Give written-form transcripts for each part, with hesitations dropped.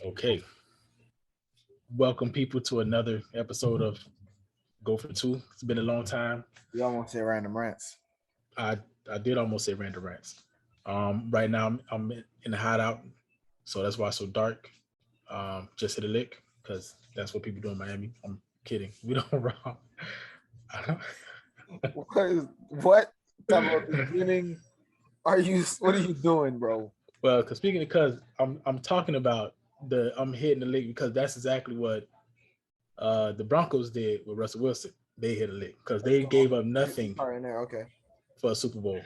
Okay. Welcome people to another episode of Go for Two. It's been a long time. You almost say random rants. I I did almost say random rants. Right now I'm in the hideout, so that's why it's so dark. Just hit a lick because that's what people do in Miami. I'm kidding. We don't rob. I don't- What type of beginning are you? What are you doing, bro? well, because speaking because I'm talking about I'm hitting the lick because that's exactly what the Broncos did with Russell Wilson. They hit a lick because they gave up You nothing starting there? Okay. for a Super Bowl.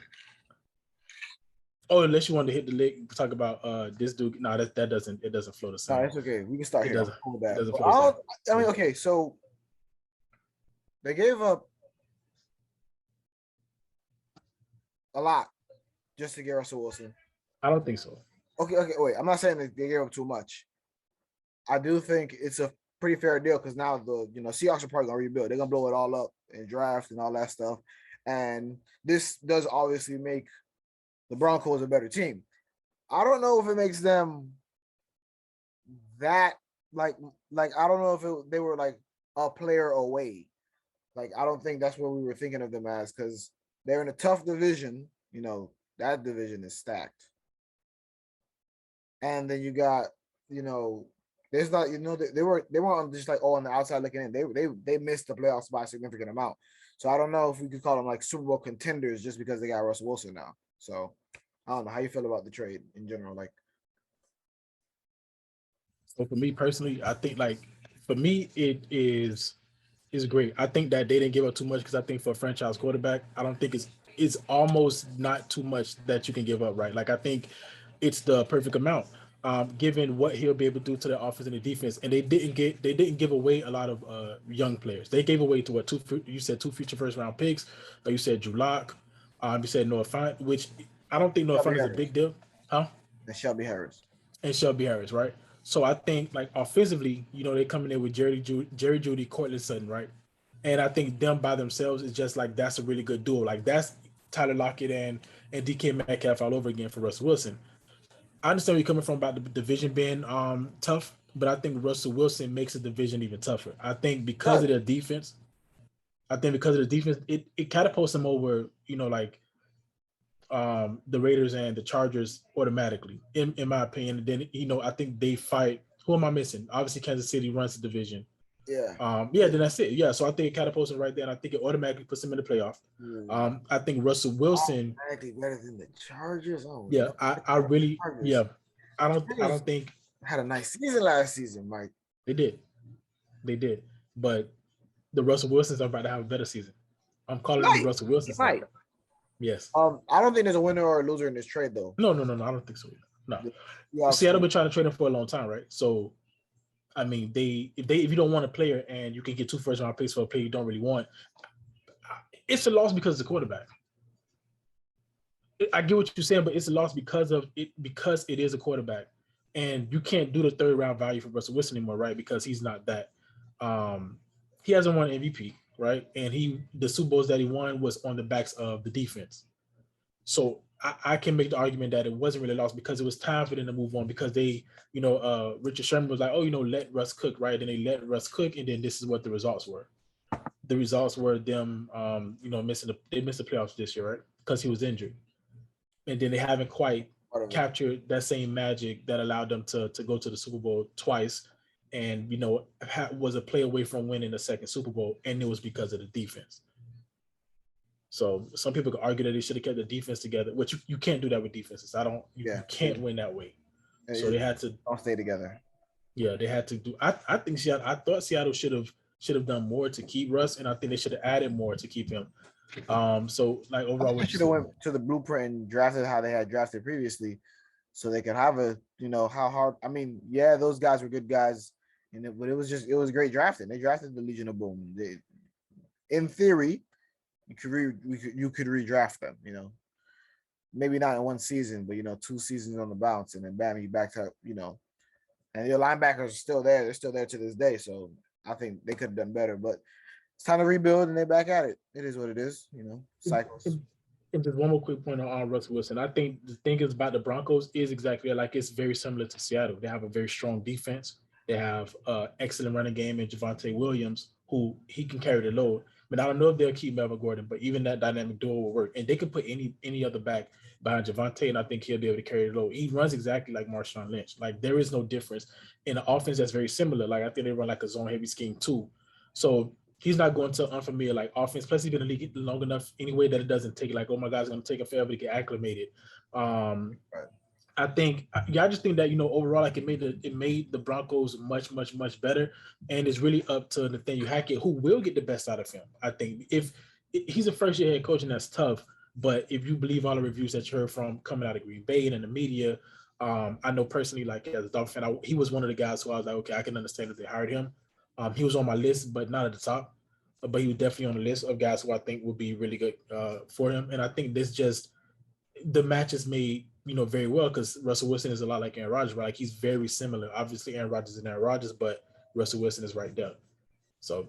Oh, unless you wanted to hit the lick, talk about this dude. No, that doesn't flow the No, same. it's okay. We can start It here. I'm doesn't cool with it that. doesn't But flow the same. I mean, So okay. So they gave up a lot just to get Russell Wilson. I don't think so. Okay. Wait, I'm not saying that they gave up too much. I do think it's a pretty fair deal because now the Seahawks are probably gonna rebuild. They're gonna blow it all up and draft and all that stuff. And this does obviously make the Broncos a better team. I don't know if it makes them that like I don't know if they were like a player away. Like I don't think that's what we were thinking of them as because they're in a tough division. That division is stacked, and then you got you know there's not they weren't just like on the outside looking in. They missed the playoffs by a significant amount. So I don't know if we could call them like Super Bowl contenders just because they got Russell Wilson now. So I don't know how you feel about the trade in general. Like So for me personally, I think like for me it is great. I think that they didn't give up too much because I think for a franchise quarterback, I don't think it's almost not too much that you can give up, right? Like I think it's the perfect amount. Given what he'll be able to do to the offense and the defense, and they didn't give away a lot of young players. They gave away to what you said two future first round picks, or you said Drew Lock, you said Noah Fant, which I don't think Noah Shelby Fant is a Harris big deal, huh? and Shelby Harris. And Shelby Harris, right? So I think like offensively, they coming in with Jerry Judy, Cortland Sutton, right? And I think them by themselves is just like that's a really good duo. Like that's Tyler Lockett and DK Metcalf all over again for Russell Wilson. I understand where you're coming from about the division being tough, but I think Russell Wilson makes the division even tougher. I think because Yeah, of their defense, it catapults them over, like the Raiders and the Chargers automatically, in my opinion. And then I think they fight. Who am I missing? Obviously, Kansas City runs the division. yeah. Yeah, then that's it. Yeah, so I think it catapults him right there, and I think it automatically puts him in the playoff. Ooh, I think Russell Wilson. automatically better than the Chargers. Oh Yeah, no, I really. Chargers. Yeah, I Chargers don't think had a nice season last season, Mike. they did. They did, but the Russell Wilsons are about to have a better season. I'm calling the Might, Russell he Wilsons now. might. Yes. I don't think there's a winner or a loser in this trade though. No, no, no, no. I don't think so. Either. No. The Seahawks Seattle can- been trying to trade him for a long time, right? So I mean, if you don't want a player and you can get two first round picks for a player you don't really want, it's a loss because of the quarterback. I get what you're saying, but it's a loss because it is a quarterback, and you can't do the third round value for Russell Wilson anymore, right? Because he's not that. Um, he hasn't won MVP, right? And the Super Bowls that he won was on the backs of the defense. So I can make the argument that it wasn't really lost because it was time for them to move on because Richard Sherman was like, oh, let Russ cook, right? And they let Russ cook, and then this is what the results were. The results were them, they missed the playoffs this year, right? Because he was injured, and then they haven't quite part of it. captured that same magic that allowed them to go to the Super Bowl twice, and was a play away from winning the second Super Bowl, and it was because of the defense. So some people could argue that they should have kept the defense together, which you can't do that with defenses. You Yeah, can't win that way. So It- they had to, don't stay together. yeah, they had to do. I think I thought Seattle should have done more to keep Russ, and I think they should have added more to keep him. So like I overall, think they what you should have said, went to the blueprint and drafted how they had drafted previously, so they could have how hard. I mean, yeah, those guys were good guys, but it was great drafting. They drafted the Legion of Boom. In theory, you could redraft them. Maybe not in one season, but 2 seasons on the bounce, and then bam, you back to And your linebackers are still there. They're still there to this day. So I think they could have done better. But it's time to rebuild, and they're back at it. It is what it is, cycles. And just one more quick point on Russell Wilson. I think the thing is about the Broncos is exactly like it's very similar to Seattle. They have a very strong defense. They have excellent running game in Javonte Williams, who he can carry the load. But I don't know if they'll keep Melvin Gordon, but even that dynamic duo will work. And they could put any other back behind Javonte, and I think he'll be able to carry the load. He runs exactly like Marshawn Lynch. Like there is no difference in the offense that's very similar. Like I think they run like a zone heavy scheme too. So he's not going to unfamiliar like offense. Plus, he's been in the league long enough anyway that it doesn't take like, oh my God, it's going to take him forever to get acclimated. Right. I think, I just think that overall, like it made the Broncos much better, and it's really up to Nathaniel Hackett, who will get the best out of him. I think if he's a first year head coach, and that's tough. But if you believe all the reviews that you heard from coming out of Green Bay and in the media, I know personally, like as a Dolphin fan, he was one of the guys who I was like, okay, I can understand that they hired him. He was on my list, but not at the top. But he was definitely on the list of guys who I think would be really good for him. And I think the match is made, very well because Russell Wilson is a lot like Aaron Rodgers, right? Like he's very similar. Obviously, Aaron Rodgers is Aaron Rodgers, but Russell Wilson is right there. So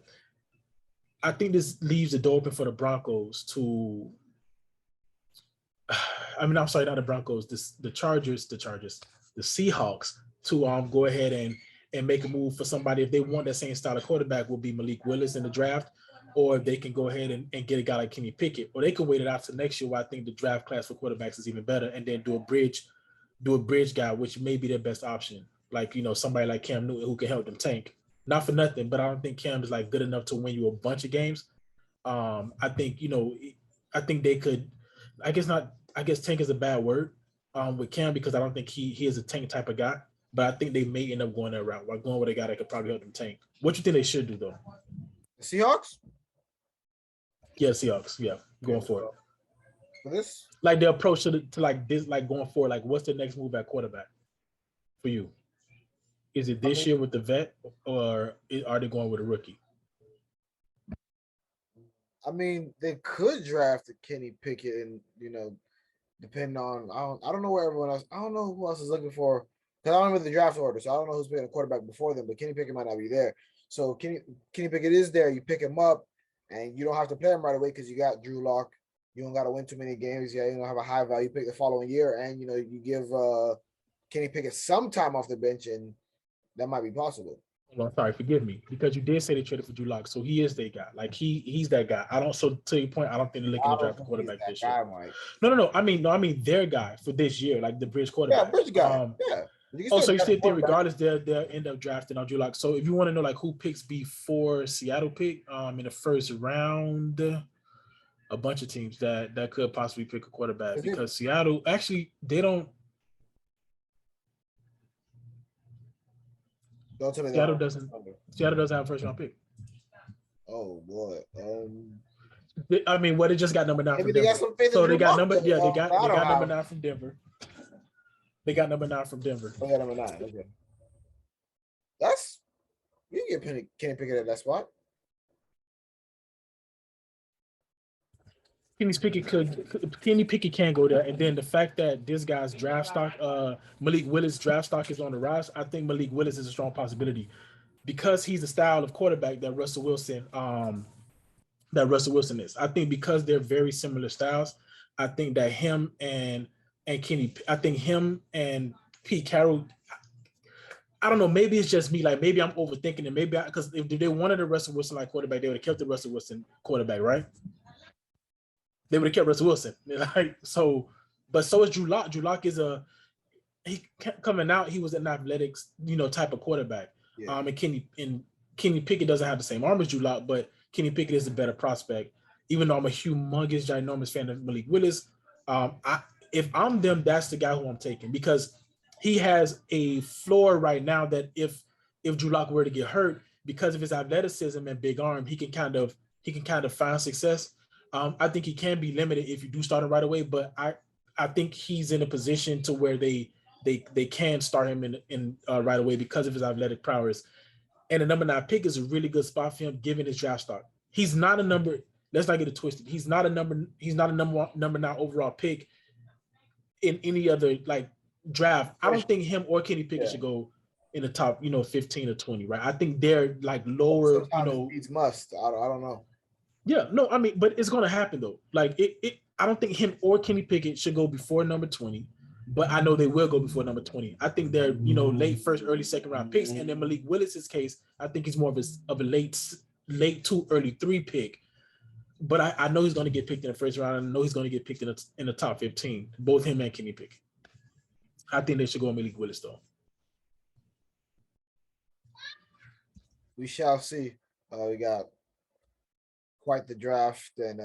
I think this leaves the door open for the Broncos to. I'm sorry, not the Broncos. The Seahawks to go ahead and make a move for somebody if they want that same style of quarterback. Will be Malik Willis in the draft, or if they can go ahead and get a guy like Kenny Pickett, or they can wait it out to next year where I think the draft class for quarterbacks is even better, and then do a bridge guy, which may be their best option. Like, somebody like Cam Newton who can help them tank. Not for nothing, but I don't think Cam is like good enough to win you a bunch of games. I think, I think they could, I guess tank is a bad word with Cam because I don't think he is a tank type of guy, but I think they may end up going that route, like going with a guy that could probably help them tank. What you think they should do though? The Seahawks? Yeah, Seahawks. Yeah, going for it. For this, like the approach to like this, like going forward, like what's the next move at quarterback for you? Is it this year with the vet, or are they going with a rookie? I mean, they could draft a Kenny Pickett, and depending on I don't know where everyone else. I don't know who else is looking for because I don't remember the draft order, so I don't know who's picking a quarterback before them. But Kenny Pickett might not be there. So Kenny Pickett is there. You pick him up, and you don't have to play him right away because you got Drew Lock. You don't got to win too many games. Yeah, you don't have a high value pick the following year, and you give Kenny Pickett some time off the bench, and that might be possible. Well, sorry, forgive me, because you did say they traded for Drew Lock, so he is their guy. Like he's that guy. I don't. So to your point, I don't think they're looking to draft a quarterback this year. No. I mean their guy for this year, like the bridge quarterback. Yeah, bridge guy. Yeah. So you still think regardless they'll end up drafting on Drew Lock. So if you want to know like who picks before Seattle pick in the first round, a bunch of teams that could possibly pick a quarterback because Seattle actually they don't. Don't tell me Seattle doesn't have a first round pick. Oh boy. I mean, they just got number 9 from Denver. So they got number number 9 from Denver. They got number 9 from Denver. Oh, yeah, number 9. Okay. You can get Kenny Pickett at that spot. Kenny Pickett can go there, and then the fact that this guy's draft stock, Malik Willis' draft stock is on the rise. I think Malik Willis is a strong possibility because he's the style of quarterback that Russell Wilson is. I think because they're very similar styles, I think that him and Pete Carroll. I don't know. Maybe it's just me. Like maybe I'm overthinking it. Maybe because if they wanted a Russell Wilson like quarterback, they would have kept the Russell Wilson quarterback, right? They would have kept Russell Wilson. Like, so is Drew Lock. Drew Lock is coming out. He was an athletics, type of quarterback. Yeah. And Kenny Pickett doesn't have the same arm as Drew Lock, but Kenny Pickett is a better prospect. Even though I'm a humongous, ginormous fan of Malik Willis, if I'm them, that's the guy who I'm taking because he has a floor right now that if Drew Lock were to get hurt because of his athleticism and big arm, he can kind of find success. I think he can be limited if you do start him right away, but I think he's in a position to where they can start him in right away because of his athletic prowess. And the number 9 pick is a really good spot for him given his draft stock. He's not a number. Let's not get it twisted. He's not a number 9 overall pick in any other like draft. I don't think him or Kenny Pickett should go in the top, 15 or 20, right? I think they're like lower, Sometimes it's must. I don't know. Yeah, no, I mean, but it's gonna happen though. Like I don't think him or Kenny Pickett should go before number 20, but I know they will go before number 20. I think they're, late first, early second round picks. And then Malik Willis's case, I think he's more of a late 2, early 3 pick. But I know he's going to get picked in the first round. I know he's going to get picked in the top 15, both him and Kenny Pickett. I think they should go with Malik Willis, though. We shall see. We got quite the draft and,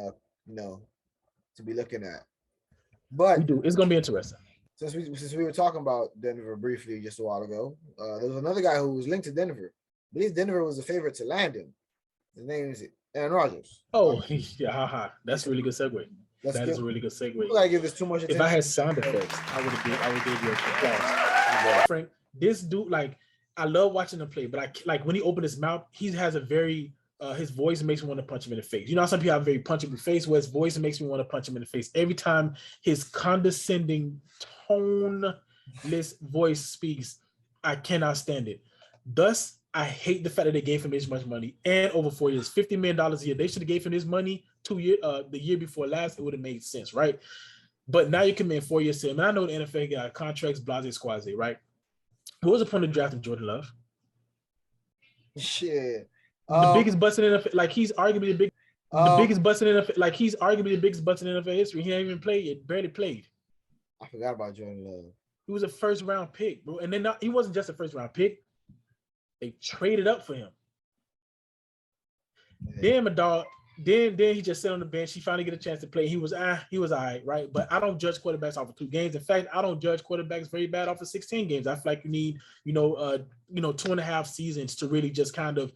to be looking at. But we do. It's going to be interesting. Since we were talking about Denver briefly just a while ago, there was another guy who was linked to Denver. I believe Denver was the favorite to land him. His name is Aaron Rodgers. Oh, yeah, haha. That's a really good segue. That is a really good segue. I give this too much attention. If I had sound effects, I would give you applause. Frank, this dude, like, I love watching him play, but when he opened his mouth, he has a very his voice makes me want to punch him in the face. You know how some people have a very punchable face, where his voice makes me want to punch him in the face. Every time his condescending, toneless voice speaks, I cannot stand it. Thus, I hate the fact that they gave him this much money and over 4 years, $50 million a year. They should have gave him this money the year before last. It would have made sense, right? But now you come in 4 years to him. And I know the NFL got contracts, blase squaze, right? What was the point of drafting Jordan Love? Shit. The biggest bust in NFL, like he's arguably the biggest bust in NFL, like he's arguably the biggest bust in NFL history. He ain't even played yet, barely played. I forgot about Jordan Love. He was a first round pick, bro. And then he wasn't just a first round pick. They traded up for him. Yeah. Then my dog, then he just sat on the bench. He finally get a chance to play. He was all right. But I don't judge quarterbacks off of 2 games. In fact, I don't judge quarterbacks very bad off of 16 games. I feel like you need, 2.5 seasons to really just kind of,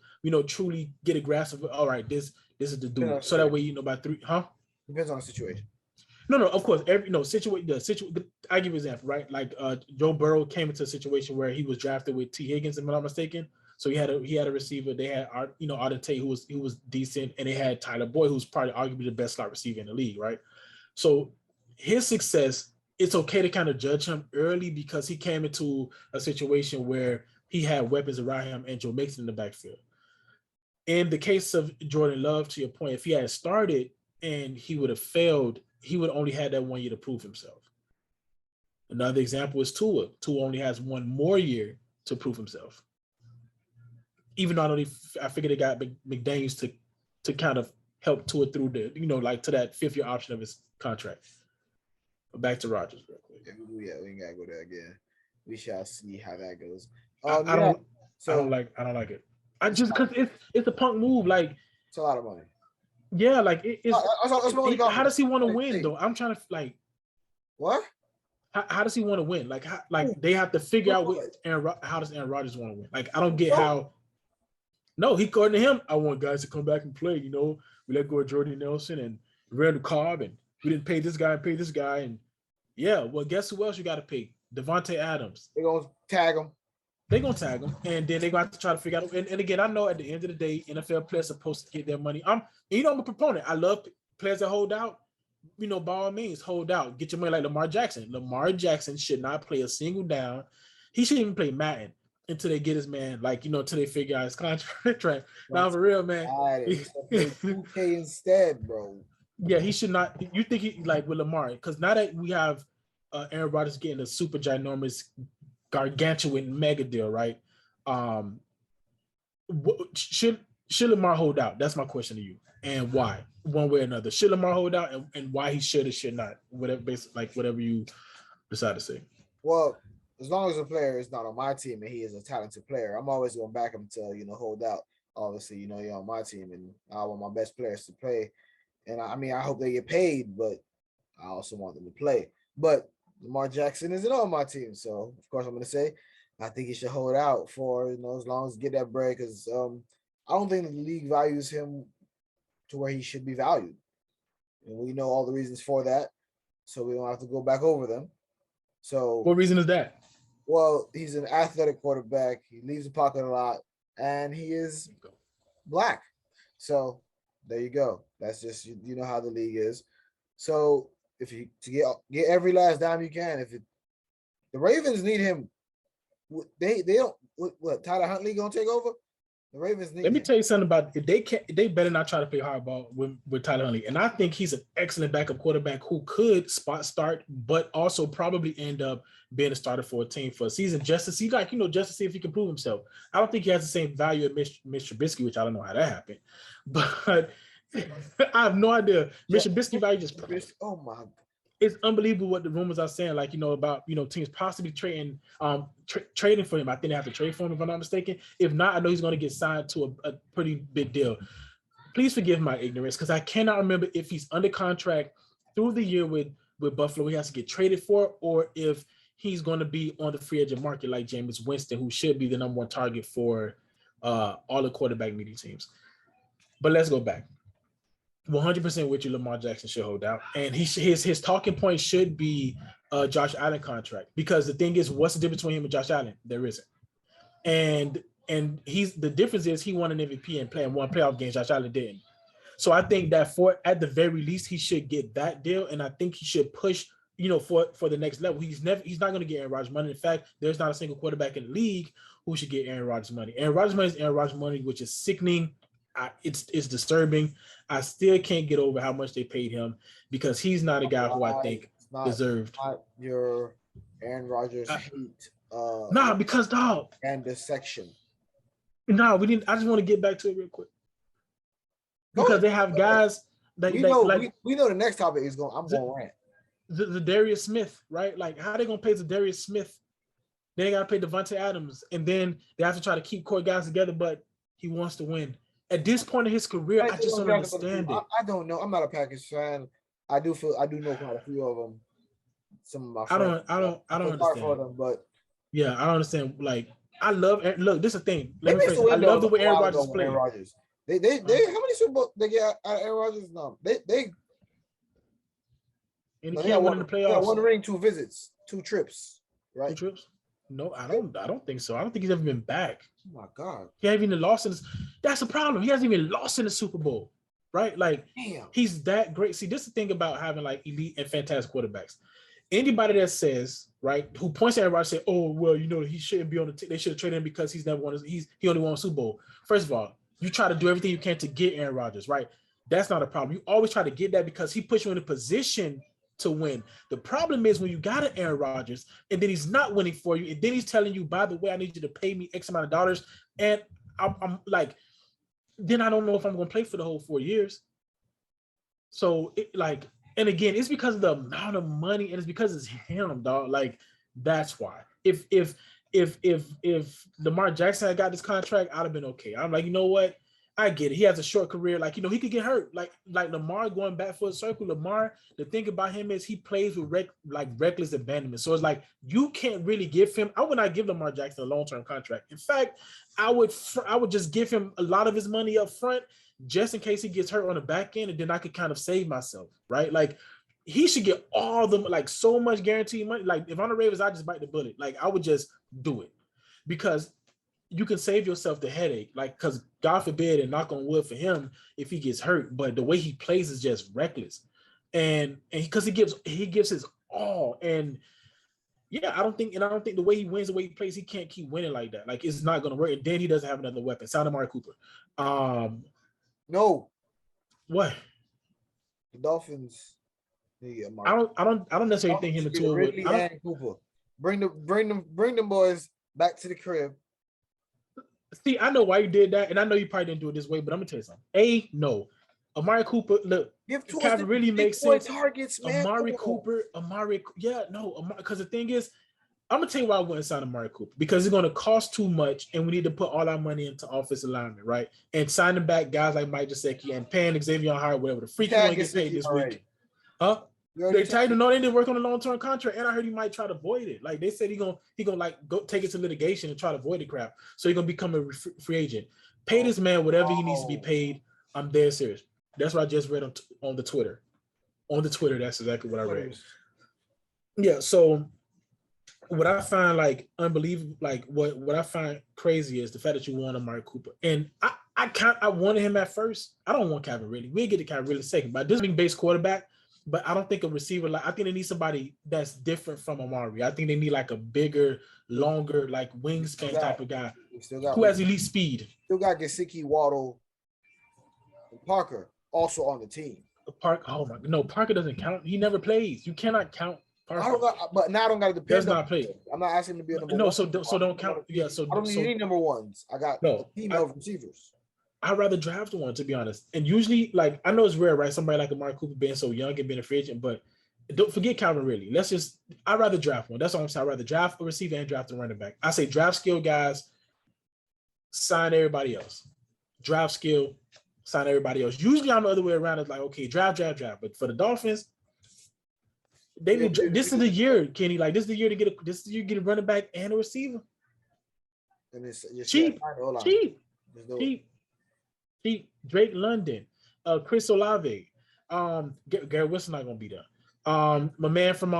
truly get a grasp of, all right, this is the dude. So that way, by 3, Depends on the situation. No, of course. I give you an example, right? Like Joe Burrow came into a situation where he was drafted with T. Higgins, if I'm not mistaken. So he had a receiver. They had Arden Tate, who was decent, and they had Tyler Boyd, who's probably arguably the best slot receiver in the league, right? So his success, it's okay to kind of judge him early because he came into a situation where he had weapons around him and Joe Mixon in the backfield. In the case of Jordan Love, to your point, if he had started and he would have failed, he would only had that 1 year to prove himself. Another example is Tua. Tua only has 1 more year to prove himself. Even though I figured they got McDaniels to kind of help Tua through the, to that 5th year option of his contract. But back to Rodgers real quick. Yeah, we ain't gotta go there again. We shall see how that goes. I don't like it. I just because it's a punk move. Like it's a lot of money. Yeah, like how does he want to win though? I'm trying to like what? How does he want to win? Like they have to figure out how does Aaron Rodgers want to win? Like I don't get how. No, according to him, I want guys to come back and play. We let go of Jordy Nelson and Randall Cobb, and we didn't pay this guy, and yeah. Well, guess who else you got to pay? Devontae Adams. They're gonna tag him. They're gonna tag him, and then they're going to have to try to figure out. And again, I know at the end of the day, NFL players are supposed to get their money. I'm a proponent. I love players that hold out. By all means, hold out. Get your money like Lamar Jackson. Lamar Jackson should not play a single down. He shouldn't even play Madden until they get his man, until they figure out his contract. Now, for real, man. 2K instead, bro. Yeah, he should not. You think he like with Lamar? Because now that we have Aaron Rodgers getting a super ginormous, gargantuan mega deal, right? Should Lamar hold out? That's my question to you. And why? One way or another. Should Lamar hold out, and why he should or should not? Whatever you decide to say. Well, as long as the player is not on my team and he is a talented player, I'm always going to back him to, hold out. Obviously, you're on my team and I want my best players to play. And I hope they get paid, but I also want them to play. But Lamar Jackson isn't on my team. So, of course, I'm going to say I think he should hold out for, as long as get that break. Because I don't think the league values him to where he should be valued. And we know all the reasons for that. So we don't have to go back over them. So what reason is that? Well, he's an athletic quarterback. He leaves the pocket a lot, and he is black. So there you go. That's just you know how the league is. So if you to get every last dime you can, the Ravens need him they don't. What Tyler Huntley gonna take over? The Ravens need. Let me tell you something about if they can't. They better not try to play hardball with Tyler Huntley. And I think he's an excellent backup quarterback who could spot start, but also probably end up being a starter for a team for a season just to see, just to see if he can prove himself. I don't think he has the same value as Mitch Trubisky, which I don't know how that happened, but I have no idea. Mitch Trubisky value just. Oh my. It's unbelievable what the rumors are saying, about teams possibly trading for him. I think they have to trade for him if I'm not mistaken. If not, I know he's going to get signed to a pretty big deal. Please forgive my ignorance because I cannot remember if he's under contract through the year with Buffalo, he has to get traded for, or if he's going to be on the free agent market like Jameis Winston, who should be the number one target for all the quarterback meeting teams. But let's go back. 100% with you, Lamar Jackson should hold out, and his talking point should be Josh Allen contract, because the thing is, what's the difference between him and Josh Allen? There isn't, and the difference is he won an MVP and playing one playoff game. Josh Allen didn't. So I think that at the very least he should get that deal, and I think he should push for the next level. He's not going to get Aaron Rodgers money. In fact, there's not a single quarterback in the league who should get Aaron Rodgers money. Aaron Rodgers money is Aaron Rodgers money, which is sickening. It's disturbing. I still can't get over how much they paid him, because he's not a guy who I think deserved. Not your Aaron Rodgers heat. Because dog. And the section. We didn't. I just want to get back to it real quick, because they have guys that we know the next topic is going. I'm going to rant. The Darius Smith, right? Like, how they gonna pay the Darius Smith? They gotta pay Devontae Adams, and then they have to try to keep core guys together. But he wants to win. At this point in his career, I just don't understand it. I don't know. I'm not a Packers fan. I do know quite a few of them. Some of my friends. I don't understand. For them, but yeah, I don't understand. Like, I love. Look, this is the thing. I love the way Aaron Rodgers plays. They how many Super Bowl they get out of Aaron Rodgers? No, they and he won in the playoffs. One ring, 2 visits, 2 trips, right? 2 trips. No, I don't think so. I don't think he's ever been back. Oh my God. He hasn't even lost that's the problem. He hasn't even lost in the Super Bowl, right? Like, damn. He's that great. See, this is the thing about having like elite and fantastic quarterbacks. Anybody that says, right, who points at Aaron Rodgers, say, oh, well, he shouldn't be on the team. They should have traded him because he's never won. He only won a Super Bowl. First of all, you try to do everything you can to get Aaron Rodgers, right? That's not a problem. You always try to get that because he puts you in a position to win. The problem is when you got an Aaron Rodgers and then he's not winning for you, and then he's telling you, by the way, I need you to pay me X amount of dollars, and I'm like, then I don't know if I'm going to play for the whole 4 years. So and again, it's because of the amount of money, and it's because it's him, dog. Like, that's why. If Lamar Jackson had got this contract, I'd have been okay. I'm like, you know what? I get it. He has a short career. Like, he could get hurt. Like Lamar going back for a circle. Lamar, the thing about him is he plays with reckless abandonment. So it's like, you can't really give him. I would not give Lamar Jackson a long-term contract. In fact, I would just give him a lot of his money up front, just in case he gets hurt on the back end, and then I could kind of save myself, right? Like, he should get all the, like, so much guaranteed money. Like, if I'm the Ravens, I just bite the bullet. Like, I would just do it, because you can save yourself the headache, like, because God forbid, and knock on wood for him, if he gets hurt, but the way he plays is just reckless, and because he gives his all, and yeah, I don't think the way he wins, the way he plays, he can't keep winning like that. Like, it's not going to work, and then he doesn't have another weapon. Sound Amari Cooper. No. What? The Dolphins. I don't necessarily think him and Tua would. Ridley and Cooper. Bring them boys back to the crib. See, I know why you did that, and I know you probably didn't do it this way, but I'm gonna tell you something. No. Amari Cooper, look, it kind of really makes sense. Targets, man. Because the thing is, I'm gonna tell you why I wouldn't sign Amari Cooper, because it's gonna cost too much, and we need to put all our money into offensive alignment, right? And signing back guys like Mike Gesicki and paying Xavier Howard, whatever the freak you want to get paid this week. Huh? They tied him. No, they didn't work on a long-term contract, and I heard he might try to void it. Like, they said he gonna like go take it to litigation and try to void the crap. So he's gonna become a free agent. Pay this man whatever he needs to be paid. I'm dead serious. That's what I just read on the Twitter. On the Twitter, that's exactly what I read. Yeah. So what I find like unbelievable, like what I find crazy is the fact that you want Amari Cooper, and I wanted him at first. I don't want Calvin Ridley. We'll get to Calvin Ridley second, but this being base quarterback. but I don't think a receiver I think they need somebody that's different from Amari. I think they need like a bigger, longer, like wingspan type of guy who has elite speed. Still got Gesicki, Waddle, and Parker also on the team. Parker doesn't count. He never plays. You cannot count Parker. But now I don't got to depend. Does not play. I'm not asking him to be a number one. No, so don't count. Yeah, so I don't need any number ones. I got a team of receivers. I'd rather draft one, to be honest. And usually, like, I know it's rare, right? Somebody like Amari Cooper being so young and being a free agent, but don't forget Calvin Ridley. I'd rather draft one. That's all I'm saying. I'd rather draft a receiver and draft a running back. I say draft skill guys, sign everybody else. Draft skill, sign everybody else. Usually I'm the other way around. It's like, okay, draft. But for the Dolphins, this is the year, Kenny. Like, this is the year to get a running back and a receiver. And it's cheap. Drake London, Chris Olave, Garrett Wilson not gonna be there. My man from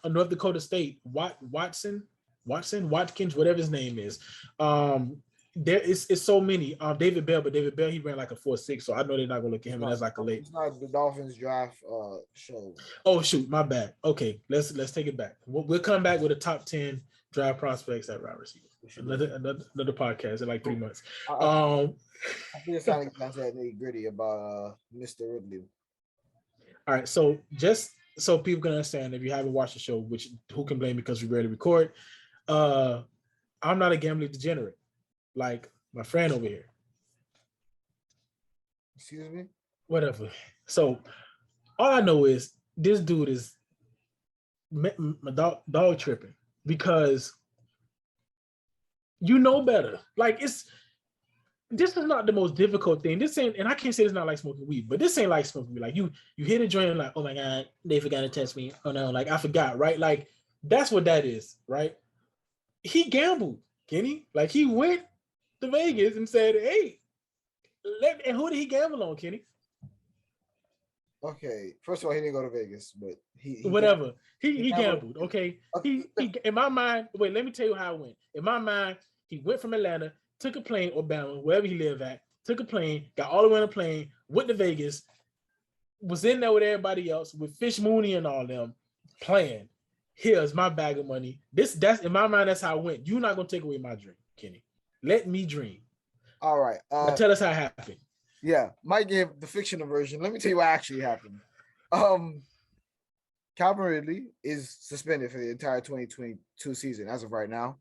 North Dakota State, Watkins, whatever his name is. There is so many. David Bell, but David Bell he ran like a 4.6, so I know they're not gonna look at him and that's like a late. It's not the Dolphins draft show. Oh shoot, my bad. Okay, let's take it back. We'll come back with a top 10 draft prospects at wide receiver. Another podcast in like 3 months. I feel it's like that's that nitty-gritty about Mr. Ridley. All right, so just so people can understand, if you haven't watched the show, which who can blame me because we rarely record, I'm not a gambling degenerate like my friend over here. Excuse me? Whatever. So all I know is this dude is my dog tripping because you know better. Like this is not the most difficult thing. This ain't, and I can't say it's not like smoking weed, but this ain't like smoking weed. Like you hit a joint and like, oh my God, they forgot to test me. Oh no, like I forgot, right? Like that's what that is, right? He gambled, Kenny. Like he went to Vegas and said, hey, and who did he gamble on, Kenny? Okay, first of all, he didn't go to Vegas, but he whatever. He gambled. Okay. He in my mind, wait, let me tell you how it went. In my mind, he went from Atlanta, took a plane, or Bama, wherever he lived at, took a plane, got all the way on a plane, went to Vegas, was in there with everybody else, with Fish Mooney and all them, playing. Here's my bag of money. That's in my mind, that's how it went. You're not gonna take away my dream, Kenny. Let me dream. All right. Now tell us how it happened. Yeah, Mike gave the fictional version. Let me tell you what actually happened. Calvin Ridley is suspended for the entire 2022 season as of right now.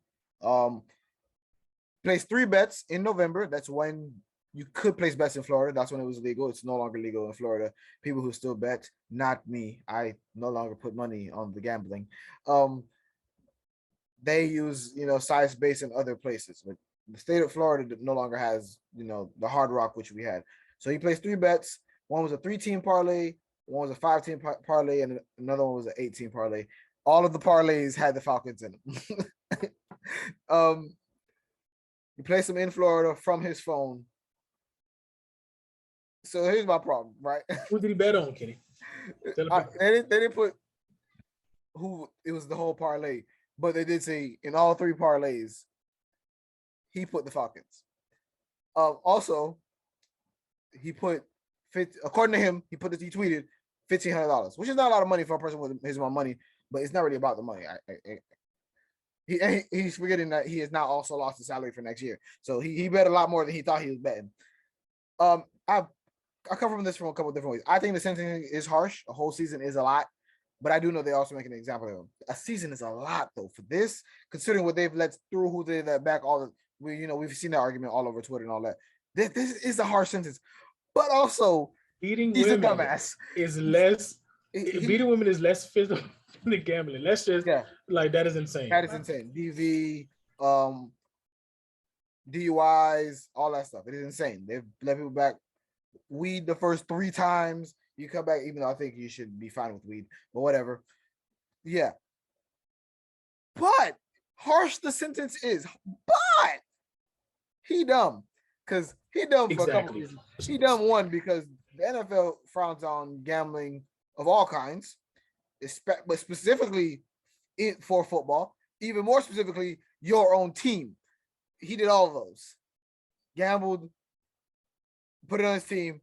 Placed 3 bets in November. That's when you could place bets in Florida. That's when it was legal. It's no longer legal in Florida. People who still bet, not me. I no longer put money on the gambling. They use, size base in other places, but the state of Florida no longer has, the Hard Rock, which we had. So he placed 3 bets. One was a 3-team parlay, one was a 5-team parlay, and another one was an 8-team parlay. All of the parlays had the Falcons in them. He placed them in Florida from his phone. So here's my problem, right? Who did he bet on, Kenny? They didn't put who it was the whole parlay, but they did say in all 3 parlays, he put the Falcons. Also, he put according to him, he tweeted $1,500, which is not a lot of money for a person with his own money, but it's not really about the money. He's forgetting that he has now also lost his salary for next year, so he bet a lot more than he thought he was betting. I come from this from a couple of different ways. I think the sentencing is harsh. A whole season is a lot, but I do know they also make an example of him. A season is a lot though for this, considering what they've let through, who they let back. We've seen that argument all over Twitter and all that. This is a harsh sentence, but also beating he's women a dumbass. Beating women is less physical than gambling. Let's just like that is insane. That is insane. DV, DUIs, all that stuff. It is insane. They've let people back. Weed the first 3 times. You come back, even though I think you should be fine with weed, but whatever. Yeah. But harsh the sentence is, but he dumb. Because he dumb for a couple reasons. He dumb one because the NFL frowns on gambling of all kinds, but specifically for football, even more specifically, your own team. He did all of those. Gambled, put it on his team.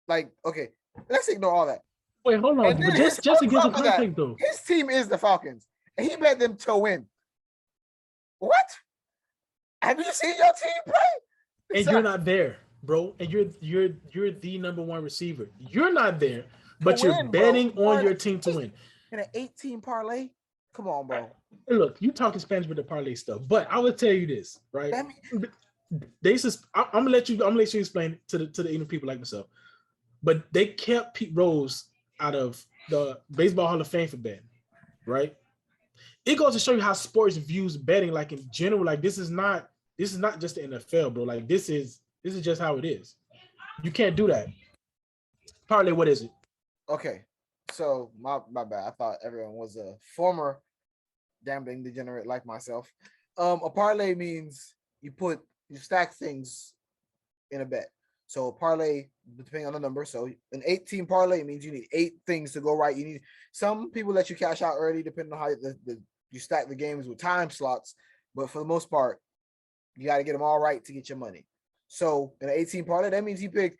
Like, okay, Let's ignore all that. Wait, hold on. And But then just to give some context, though. His team is the Falcons, and he bet them to win. What? Have you seen your team play? And you're not there, bro. And you're the number one receiver. You're not there, but you're betting on your team to win. In an 18 parlay? Come on, bro. Right. Look, you talking Spanish with the parlay stuff, but I would tell you this, right? I'm gonna let you explain it to the people like myself. But they kept Pete Rose out of the Baseball Hall of Fame for betting, right? It goes to show you how sports views betting, like in general. Like this is not just the NFL, bro. Like this is just how it is. You can't do that. Parlay, what is it? Okay, so my bad. I thought everyone was a former gambling degenerate like myself. A parlay means you stack things in a bet. So a parlay, depending on the number. So an 8-team parlay means you need 8 things to go right. You need some people let you cash out early, depending on how you stack the games with time slots. But for the most part, you got to get them all right to get your money. So in an 18 parlay, that means he picked.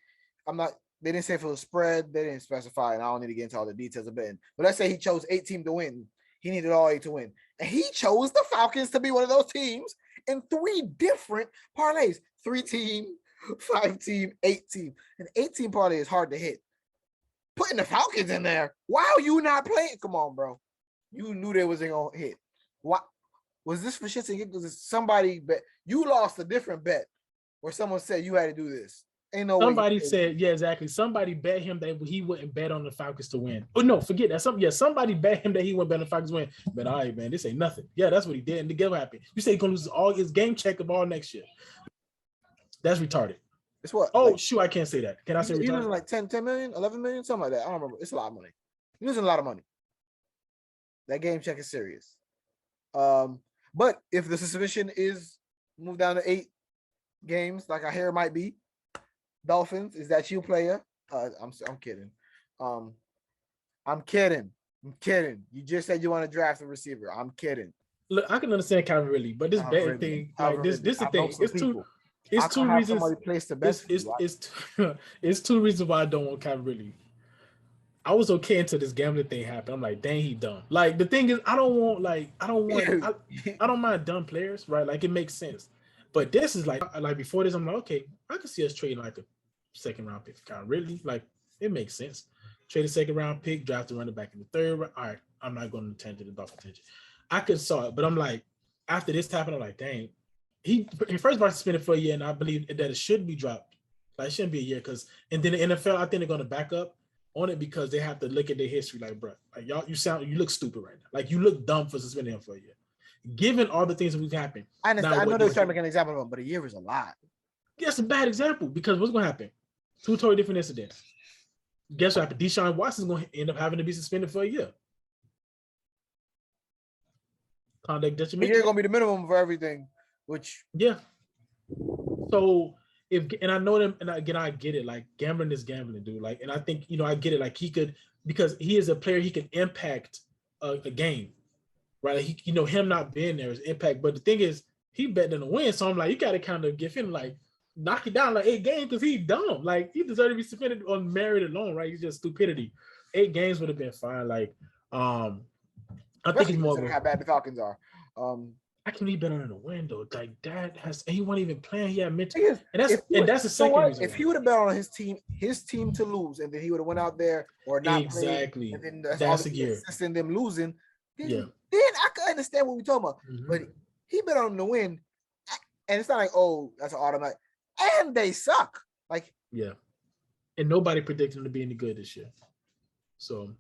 They didn't say for the spread. They didn't specify, and I don't need to get into all the details of betting. But let's say he chose 8 teams to win. He needed all 8 to win. And he chose the Falcons to be one of those teams in 3 different parlays. 3-team, 5-team, 8-team. An 8-team parlay is hard to hit. Putting the Falcons in there. Why are you not playing? Come on, bro. You knew they wasn't going to hit. What? Was this for shits and giggles? Somebody bet. You lost a different bet where someone said you had to do this. Ain't no Somebody way said, yeah, exactly. Somebody bet him that he wouldn't bet on the Falcons to win. Oh, no, forget that. Somebody bet him that he wouldn't bet on the Falcons to win. But all right, man, this ain't nothing. Yeah, that's what he did. And the what happened? You say he's going to lose all his game check of all next year. That's retarded. It's what? Oh, shoot, I can't say that. Can I say retarded? You're losing like 10 million, 11 million, something like that. I don't remember. It's a lot of money. You're losing a lot of money. That game check is serious. But if the suspension is moved down to 8 games, like I hear it might be, Dolphins, is that you, player? I'm kidding. I'm kidding. You just said you want to draft a receiver. I'm kidding. Look, I can understand Calvin Ridley, but this betting thing, like this the thing. It's two reasons. It's 2 reasons why I don't want Calvin Ridley. I was okay until this gambling thing happened. I'm like, dang, he dumb. Like the thing is, I don't mind dumb players, right? Like it makes sense. But this is like before this, I'm like, okay, I can see us trading like a 2nd round pick for Calvin Ridley. Like it makes sense. Trade a 2nd round pick, draft a running back in the 3rd round. All right, I'm not going to tend to the Dolphins attention. I could saw it, but I'm like, after this happened, I'm like, dang, he first got suspended for a year, and I believe that it should be dropped. Like it shouldn't be a year and then the NFL, I think they're going to back up on it because they have to look at their history. Like, bro, like you look stupid right now. Like you look dumb for suspending him for a year. Given all the things that we've happened. I understand. I know they're trying to make an example of him, but a year is a lot. Yeah, it's a bad example because what's going to happen? 2 totally different incidents. Guess what happened? Deshaun Watson's going to end up having to be suspended for a year. Conduct detrimental. You're going to be the minimum for everything, which. Yeah. So, I know them, and again, I get it. Like, gambling is gambling, dude. Like, and I think, I get it. Like, he could, because he is a player, he can impact a game. Right, him not being there is impact, but the thing is, he bet them to win. So I'm like, you got to kind of give him like knock it down like 8 games because he's dumb. Like he deserved to be suspended on merit alone, right? He's just stupidity. 8 games would have been fine. Like, I think he's more how bad the Falcons are. I can leave bet on the win though. Like that he wasn't even playing. He had mental, and that's the second reason. If he would have bet on his team to lose, and then he would have went out there or not exactly, played, and then that's a year. Assisting them losing. Then I could understand what we're talking about. Mm-hmm. But he bet on them to win. And it's not like, oh, that's an automatic. And they suck. Like, yeah. And nobody predicted them to be any good this year. So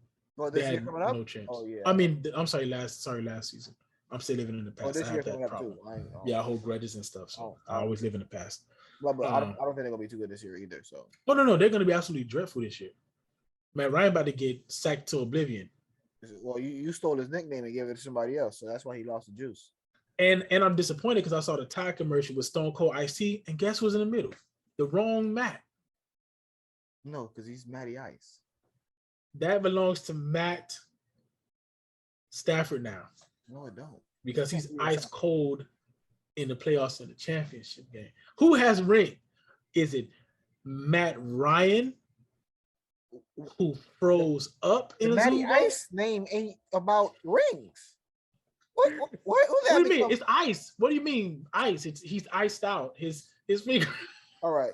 this year coming up? No chance. Oh, yeah. I mean, I'm sorry, last season. I'm still living in the past. This I year have that problem. Too. I hold grudges and stuff. So I always live in the past. But I don't think they're gonna be too good this year either. So no, they're gonna be absolutely dreadful this year. Man, Ryan about to get sacked to oblivion. Well, you stole his nickname and gave it to somebody else, so that's why he lost the juice. And I'm disappointed because I saw the Tide commercial with Stone Cold Ice-T, and guess who's in the middle? The wrong Matt. No, because he's Matty Ice. That belongs to Matt Stafford now. No, it don't. Because he's ice cold in the playoffs and the championship game. Who has ring? Is it Matt Ryan who froze up The in a Matty Zoom ball? Ice name ain't about rings. What? Who What that do you mean? become? It's ice. What do you mean ice? He's iced out. His finger. All right.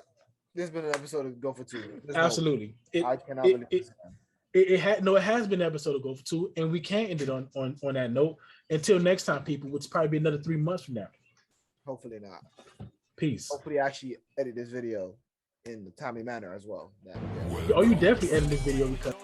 This has been an episode of Go for Two. There's Absolutely. I cannot believe this. It has been an episode of Go for Two, and we can't end it on that note. Until next time, people, which probably be another 3 months from now. Hopefully not. Peace. Hopefully, I actually edit this video in the timely manner as well. Oh, you definitely edit this video because